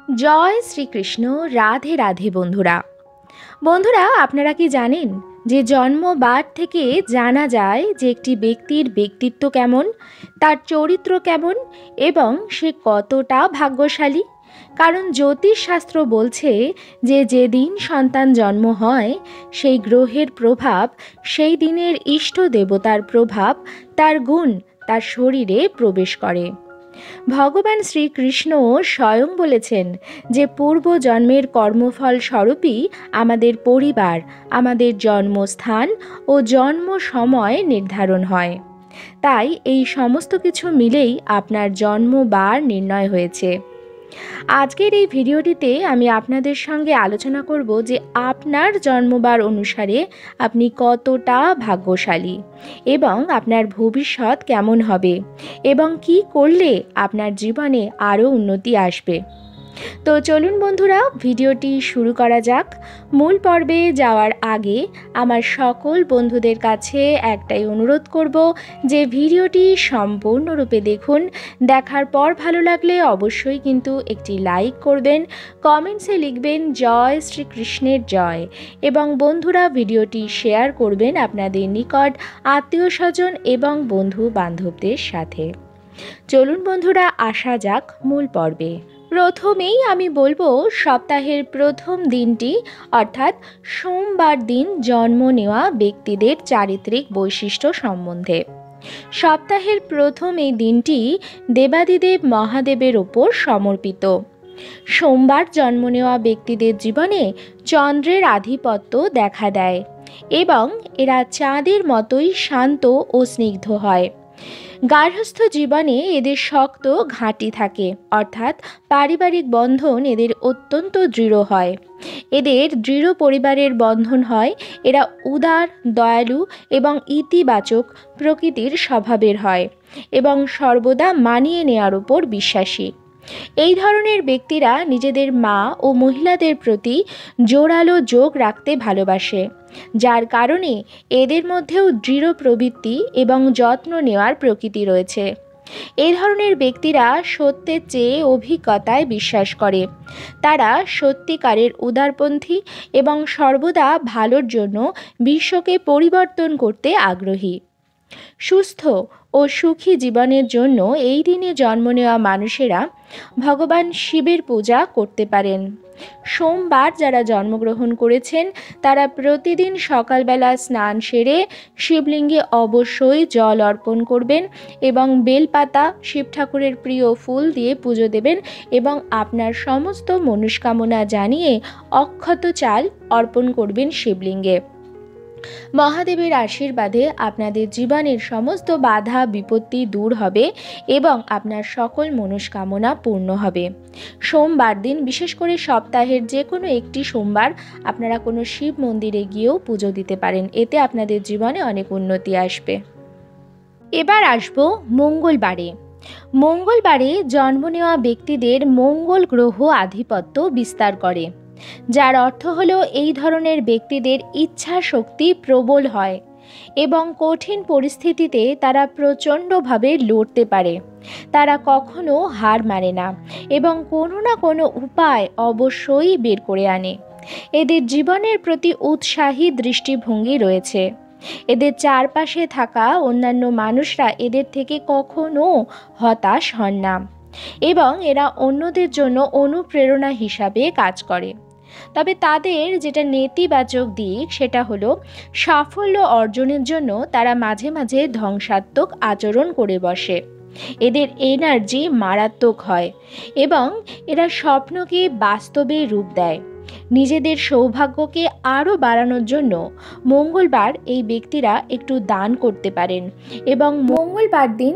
জয় শ্রীকৃষ্ণ। রাধে রাধে বন্ধুরা। বন্ধুরা, আপনারা কি জানেন যে জন্মবার থেকে জানা যায় যে একটি ব্যক্তির ব্যক্তিত্ব কেমন, তার চরিত্র কেমন এবং সে কতটা ভাগ্যশালী? কারণ জ্যোতিষশাস্ত্র বলছে যে যেদিন সন্তান জন্ম হয় সেই গ্রহের প্রভাব, সেই দিনের ইষ্ট দেবতার প্রভাব, তার গুণ তার শরীরে প্রবেশ করে। ভগবান শ্রীকৃষ্ণ স্বয়ং বলেছেন যে পূর্ব জন্মের কর্মফল স্বরূপই আমাদের পরিবার, আমাদের জন্মস্থান ও জন্ম সময় নির্ধারণ হয়। তাই এই সমস্ত কিছু মিলেই আপনার জন্মবার নির্ণয় হয়েছে। আজকের এই ভিডিওটিতে আমি আপনাদের সঙ্গে আলোচনা করব যে আপনার জন্মবার অনুসারে আপনি কতটা ভাগ্যশালী এবং আপনার ভবিষ্যৎ কেমন হবে এবং কি করলে আপনার জীবনে আরও উন্নতি আসবে। তো চলুন বন্ধুরা, ভিডিওটি শুরু করা যাক। মূল পর্বে যাওয়ার আগে আমার সকল বন্ধুদের কাছে একটাই অনুরোধ করব যে ভিডিওটি সম্পূর্ণরূপে দেখুন। দেখার পর ভালো লাগলে অবশ্যই কিন্তু একটি লাইক করবেন, কমেন্টসে লিখবেন জয় শ্রীকৃষ্ণের জয়, এবং বন্ধুরা ভিডিওটি শেয়ার করবেন আপনাদের নিকট আত্মীয় স্বজন এবং বন্ধু বান্ধবদের সাথে। চলুন বন্ধুরা, আসা যাক মূল পর্বে। প্রথমেই আমি বলবো সপ্তাহের প্রথম দিনটি অর্থাৎ সোমবার দিন জন্ম নেওয়া ব্যক্তিদের চারিত্রিক বৈশিষ্ট্য সম্বন্ধে। সপ্তাহের প্রথম এই দিনটি দেবাদিদেব মহাদেবের ওপর সমর্পিত। সোমবার জন্ম নেওয়া ব্যক্তিদের জীবনে চন্দ্রের আধিপত্য দেখা দেয় এবং এরা চাঁদের মতোই শান্ত ও স্নিগ্ধ হয়। গার্হস্থ্য জীবনে এদের শক্ত ঘাঁটি থাকে, অর্থাৎ পারিবারিক বন্ধন এদের অত্যন্ত দৃঢ় হয়। এদের দৃঢ় পরিবারের বন্ধন হয়। এরা উদার, দয়ালু এবং ইতিবাচক প্রকৃতির স্বভাবের হয় এবং সর্বদা মানিয়ে নেওয়ার উপর বিশ্বাসী। এই ধরনের ব্যক্তিরা নিজেদের মা ও মহিলাদের প্রতি জোরালো যোগ রাখতে ভালোবাসে, যার কারণে এদের মধ্যেও দৃঢ় প্রবৃত্তি এবং যত্ন নেওয়ার প্রকৃতি রয়েছে। এই ধরনের ব্যক্তিরা সত্যের চেয়ে অভিজ্ঞতায় বিশ্বাস করে। তারা সত্যিকারের উদারপন্থী এবং সর্বদা ভালোর জন্য বিশ্বকে পরিবর্তন করতে আগ্রহী। সুস্থ ও সুখী জীবনের জন্য এই দিনে জন্ম নেওয়া মানুষেরা ভগবান শিবের পূজা করতে পারেন। সোমবার যারা জন্মগ্রহণ করেছেন তারা প্রতিদিন সকালবেলা স্নান সেরে শিবলিঙ্গে অবশ্যই জল অর্পণ করবেন এবং বেলপাতা, শিব ঠাকুরের প্রিয় ফুল দিয়ে পুজো দেবেন এবং আপনার সমস্ত মনস্কামনা জানিয়ে অক্ষত চাল অর্পণ করবেন শিবলিঙ্গে। মহাদেবের আশীর্বাদে আপনাদের জীবনের সমস্ত বাধা বিপত্তি দূর হবে এবং আপনার সকল মনস্কামনা পূর্ণ হবে। সোমবার দিন, বিশেষ করে সপ্তাহের যে কোনো একটি সোমবার আপনারা কোনো শিব মন্দিরে গিয়েও পুজো দিতে পারেন। এতে আপনাদের জীবনে অনেক উন্নতি আসবে। এবার আসবো মঙ্গলবারে। মঙ্গলবারে জন্ম নেওয়া ব্যক্তিদের মঙ্গল গ্রহ আধিপত্য বিস্তার করে, যার অর্থ হলো এই ধরনের ব্যক্তিদের ইচ্ছা শক্তি প্রবল হয় এবং কঠিন পরিস্থিতিতে তারা প্রচণ্ডভাবে লড়তে পারে। তারা কখনো হার মানে না এবং কোনো না কোনো উপায় অবশ্যই বের করে আনে। এদের জীবনের প্রতি উৎসাহী দৃষ্টিভঙ্গি রয়েছে। এদের চারপাশে থাকা অন্যান্য মানুষরা এদের থেকে কখনো হতাশ হন না এবং এরা অন্যদের জন্য অনুপ্রেরণা হিসাবে কাজ করে। তবে তাদের যেটা নেতিবাচক দিক সেটা হলো সাফল্য অর্জনের জন্য তারা মাঝে মাঝে ধ্বংসাত্মক আচরণ করে বসে। এদের এনার্জি মারাত্মক হয় এবং এরা স্বপ্নকে বাস্তবে রূপ দেয়। নিজেদের সৌভাগ্যকে আরও বাড়ানোর জন্য মঙ্গলবার এই ব্যক্তিরা একটু দান করতে পারেন এবং মঙ্গলবার দিন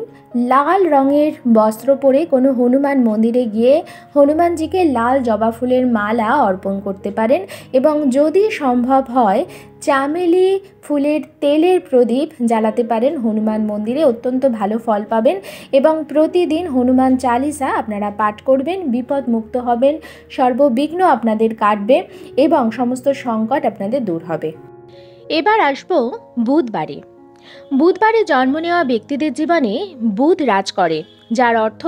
লাল রঙের বস্ত্র পরে কোনো হনুমান মন্দিরে গিয়ে হনুমানজিকে লাল জবা ফুলের মালা অর্পণ করতে পারেন এবং যদি সম্ভব হয় চামেলি ফুলের তেলের প্রদীপ জ্বালাতে পারেন হনুমান মন্দিরে, অত্যন্ত ভালো ফল পাবেন। এবং প্রতিদিন হনুমান চালিসা আপনারা পাঠ করবেন, বিপদ মুক্ত হবেন, সর্ববিঘ্ন আপনাদের কাটবে এবং সমস্ত সংকট আপনাদের দূর হবে। এবার আসবো বুধবারে। বুধবারে জন্ম নেওয়া ব্যক্তিদের জীবনে বুধ রাজ করে, যার অর্থ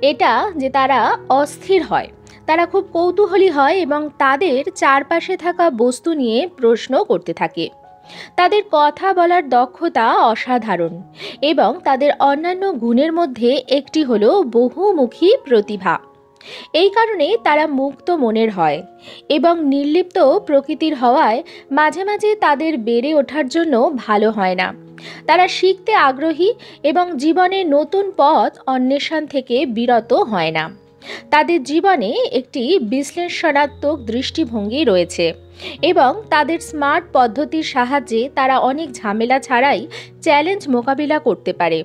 এটা যে তারা অস্থির হয়, তারা খুব কৌতূহলী হয় এবং তাদের চারপাশে থাকা বস্তু নিয়ে প্রশ্ন করতে থাকে। তাদের কথা বলার দক্ষতা অসাধারণ এবং তাদের অন্যান্য গুণের মধ্যে একটি হলো বহুমুখী প্রতিভা। এই কারণে তারা মুক্ত মনের হয় এবং নির্লিপ্ত প্রকৃতির হওয়ায় মাঝে মাঝে তাদের বেড়ে ওঠার জন্য ভালো হয় না। তারা শিখতে আগ্রহী এবং জীবনে নতুন পথ অন্বেষণ থেকে বিরত হয় না। তাদের জীবনে একটি বিশ্লেষণাত্মক দৃষ্টিভঙ্গি রয়েছে এবং তাদের স্মার্ট পদ্ধতির সাহায্যে তারা অনেক ঝামেলা ছাড়াই চ্যালেঞ্জ মোকাবিলা করতে পারে।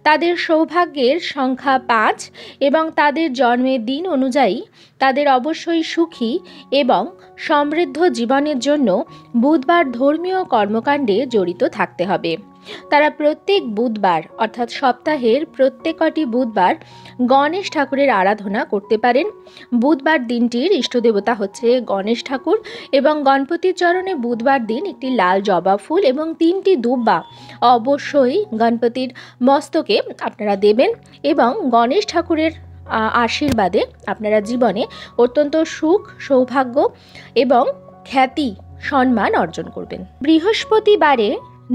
তাদের সৌভাগ্যের সংখ্যা 5 এবং তাদের জন্মের দিন অনুযায়ী তাদের অবশ্যই সুখী এবং সমৃদ্ধ জীবনের জন্য বুধবার ধর্মীয় কর্মকাণ্ডে জড়িত থাকতে হবে। তারা প্রত্যেক বুধবার অর্থাৎ সপ্তাহের প্রত্যেকটি বুধবার গণেশ ঠাকুরের আরাধনা করতে পারেন। বুধবার দিনটির ইষ্টদেবতা হচ্ছে গণেশ ঠাকুর এবং গণপতির চরণে বুধবার দিন একটি লাল জবা ফুল এবং 3টি দুব্বা অবশ্যই গণপতির মস্তকে আপনারা দেবেন এবং গণেশ ঠাকুরের আশীর্বাদে আপনারা জীবনে অত্যন্ত সুখ, সৌভাগ্য এবং খ্যাতি, সম্মান অর্জন করবেন। বৃহস্পতিবারে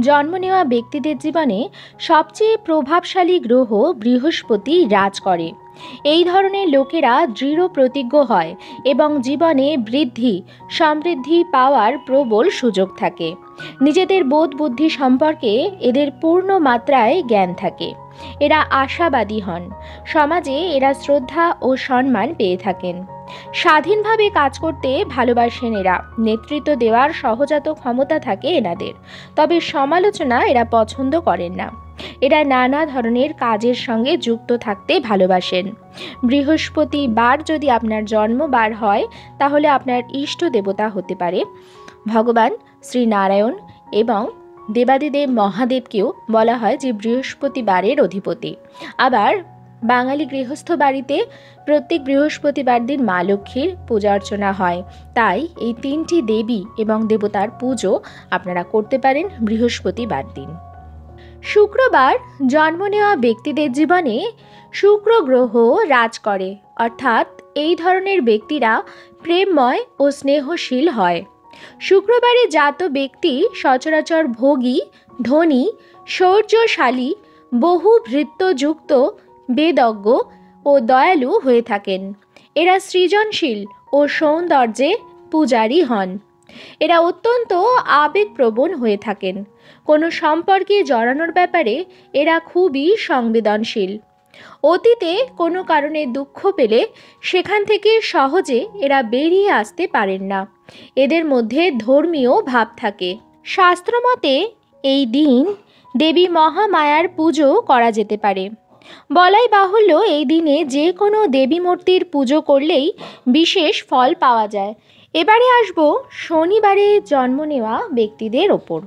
জন্ম নেওয়া ব্যক্তিদের জীবনে সবচেয়ে প্রভাবশালী গ্রহ বৃহস্পতি রাজ করে। এই ধরনের লোকেরা দৃঢ় প্রতিজ্ঞ হয় এবং জীবনে বৃদ্ধি, সমৃদ্ধি পাওয়ার প্রবল সুযোগ থাকে। নিজেদের বোধ বুদ্ধি সম্পর্কে এদের পূর্ণ মাত্রায় জ্ঞান থাকে। এরা আশাবাদী হন। সমাজে এরা শ্রদ্ধা ও সম্মান পেয়ে থাকেন। স্বাধীনভাবে কাজ করতে ভালোবাসেন এরা। নেতৃত্ব দেওয়ার সহজাত ক্ষমতা থাকে এনাদের, তবে সমালোচনা এরা পছন্দ করেন না। এরা নানা ধরনের কাজের সঙ্গে যুক্ত থাকতে ভালোবাসেন। বৃহস্পতিবার যদি আপনার জন্মবার হয় তাহলে আপনার ইষ্ট দেবতা হতে পারে ভগবান শ্রী নারায়ণ এবং দেবাদিদেব মহাদেবকেও বলা হয় যে বৃহস্পতিবারের অধিপতি। আবার বাঙালি গৃহস্থ বাড়িতে প্রত্যেক বৃহস্পতিবার দিন মা লক্ষ্মীর পূজা অর্চনা হয়, তাই এই 3টি দেবী এবং দেবতার পুজো আপনারা করতে পারেন বৃহস্পতিবার দিন। শুক্রবার জন্ম নেওয়া ব্যক্তিদের জীবনে শুক্র গ্রহ রাজ করে, অর্থাৎ এই ধরনের ব্যক্তিরা প্রেমময় ও স্নেহশীল হয়। শুক্রবারে জাত ব্যক্তি সচরাচর ভোগী, ধনী, শৌর্যশালী, বহু ভৃত্যযুক্ত, বেদজ্ঞ ও দয়ালু হয়ে থাকেন। এরা সৃজনশীল ও সৌন্দর্যে পূজারী হন। এরা অত্যন্ত আবেগপ্রবণ হয়ে থাকেন। কোনো সম্পর্কে জড়ানোর ব্যাপারে এরা খুবই সংবেদনশীল। অতীতে কোনো কারণে দুঃখ পেলে সেখান থেকে সহজে এরা বেরিয়ে আসতে পারেন না। এদের মধ্যে ধর্মীয় ভাব থাকে। শাস্ত্রমতে এই দিন দেবী মহামায়ার পুজো করা যেতে পারে। বলাই বাহুল্য এই দিনে যে কোনো দেবী মূর্তির পুজো করলেই বিশেষ ফল পাওয়া যায়। এবারে আসব শনিবারে জন্ম নেওয়া ব্যক্তিদের ওপর।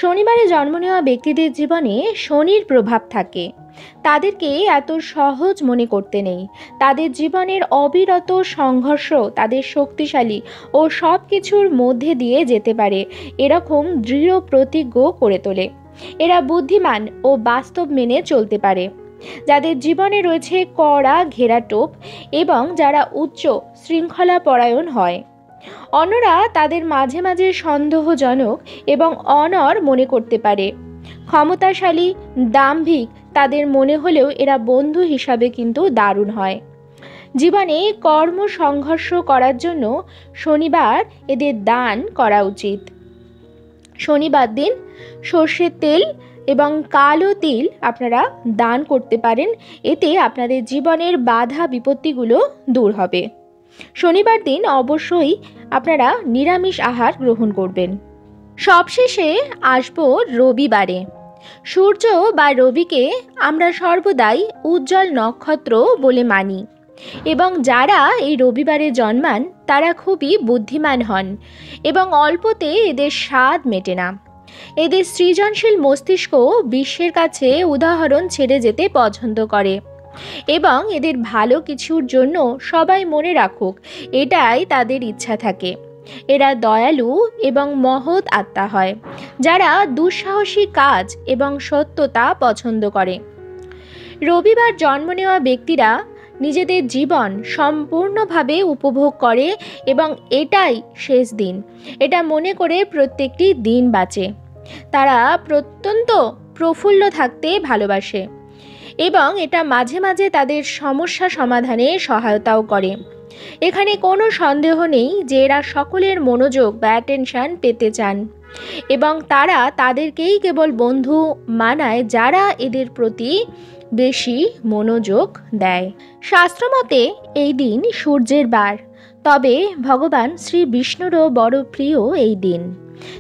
শনিবারে জন্ম নেওয়া ব্যক্তিদের জীবনে শনির প্রভাব থাকে। তাদেরকে এত সহজ মনে করতে নেই। তাদের জীবনের অবিরত সংঘর্ষ তাদের শক্তিশালী ও সব কিছুর মধ্যে দিয়ে যেতে পারে এরকম দৃঢ় প্রতিজ্ঞ করে তোলে। এরা বুদ্ধিমান ও বাস্তব মেনে চলতে পারে। যাদের জীবনে রয়েছে কড়া ঘেরাটোপ এবং যারা উচ্চ শৃঙ্খলা পরায়ণ হয়। অন্যরা তাদের মাঝে মাঝে সন্দেহজনক এবং অনড় মনে করতে পারে। ক্ষমতাশালী, দাম্ভিক তাদের মনে হলেও এরা বন্ধু হিসাবে কিন্তু দারুণ হয়। জীবনে কর্ম সংঘর্ষ করার জন্য শনিবার এদের দান করা উচিত। শনিবার দিন সর্ষের তেল এবং কালো তিল আপনারা দান করতে পারেন। এতে আপনাদের জীবনের বাধা বিপত্তিগুলো দূর হবে। শনিবার দিন অবশ্যই আপনারা নিরামিষ আহার গ্রহণ করবেন। সবশেষে আসব রবিবারে। সূর্য বা রবিকে আমরা সর্বদাই উজ্জ্বল নক্ষত্র বলে মানি এবং যারা এই রবিবারে জন্মান তারা খুবই বুদ্ধিমান হন এবং অল্পতে এদের স্বাদ মেটে না। এদের সৃজনশীল মস্তিষ্ক বিশ্বের কাছে উদাহরণ ছেড়ে যেতে পছন্দ করে এবং এদের ভালো কিছুর জন্য সবাই মনে রাখুক এটাই তাদের ইচ্ছা থাকে। এরা দয়ালু এবং মহৎ আত্মা হয় যারা দুঃসাহসী কাজ এবং সত্যতা পছন্দ করে। রবিবার জন্ম নেওয়া ব্যক্তিরা নিজেদের জীবন সম্পূর্ণভাবে উপভোগ করে এবং এটাই শেষ দিন এটা মনে করে প্রত্যেকটি দিন বাঁচে। তারা প্রত্যন্ত প্রফুল্ল থাকতে ভালোবাসে এবং এটা মাঝে মাঝে তাদের সমস্যা সমাধানে সহায়তাও করে। এখানে কোনো সন্দেহ নেই যে এরা সকলের মনোযোগ বা অ্যাটেনশন পেতে চান এবং তারা তাদেরকেই কেবল বন্ধু মানায় যারা এদের প্রতি বেশি মনোযোগ দেয়। শাস্ত্রমতে এই দিন সূর্যের বার, তবে ভগবান শ্রী বিষ্ণুরও বড় প্রিয় এই দিন।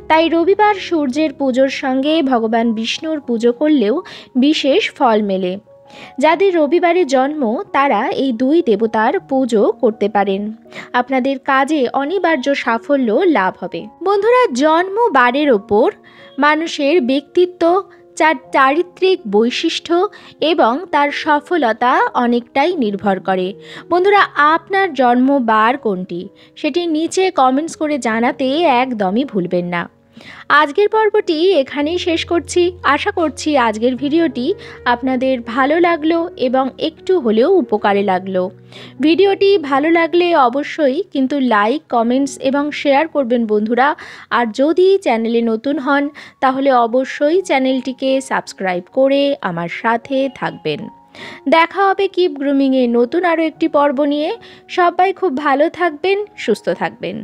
তাই রবিবার সূর্যের পুজোর সঙ্গে ভগবান বিষ্ণুর পুজো করলেও বিশেষ ফল মেলে। যাদের রবিবারে জন্ম তারা এই দুই দেবতার পুজো করতে পারেন। আপনাদের কাজে অনিবার্য সাফল্য লাভ হবে। বন্ধুরা, জন্ম বারের ওপর মানুষের ব্যক্তিত্ব, চারিত্রিক বৈশিষ্ট্য এবং তার সফলতা অনেকটাই নির্ভর করে। বন্ধুরা, আপনার জন্মবার কোনটি সেটি নিচে কমেন্টস করে জানাতে একদমই ভুলবেন না। আজকের পর্বটি এখানেই শেষ করছি। আশা করছি আজকের ভিডিওটি আপনাদের ভালো লাগলো এবং একটু হলেও উপকারে লাগলো। ভিডিওটি ভালো লাগলে অবশ্যই কিন্তু লাইক, কমেন্টস এবং শেয়ার করবেন বন্ধুরা। আর যদি চ্যানেলে নতুন হন তাহলে অবশ্যই চ্যানেলটিকে সাবস্ক্রাইব করে আমার সাথে থাকবেন। দেখা হবে কিপ গ্রুমিংয়ে নতুন আরও একটি পর্ব নিয়ে। সবাই খুব ভালো থাকবেন, সুস্থ থাকবেন।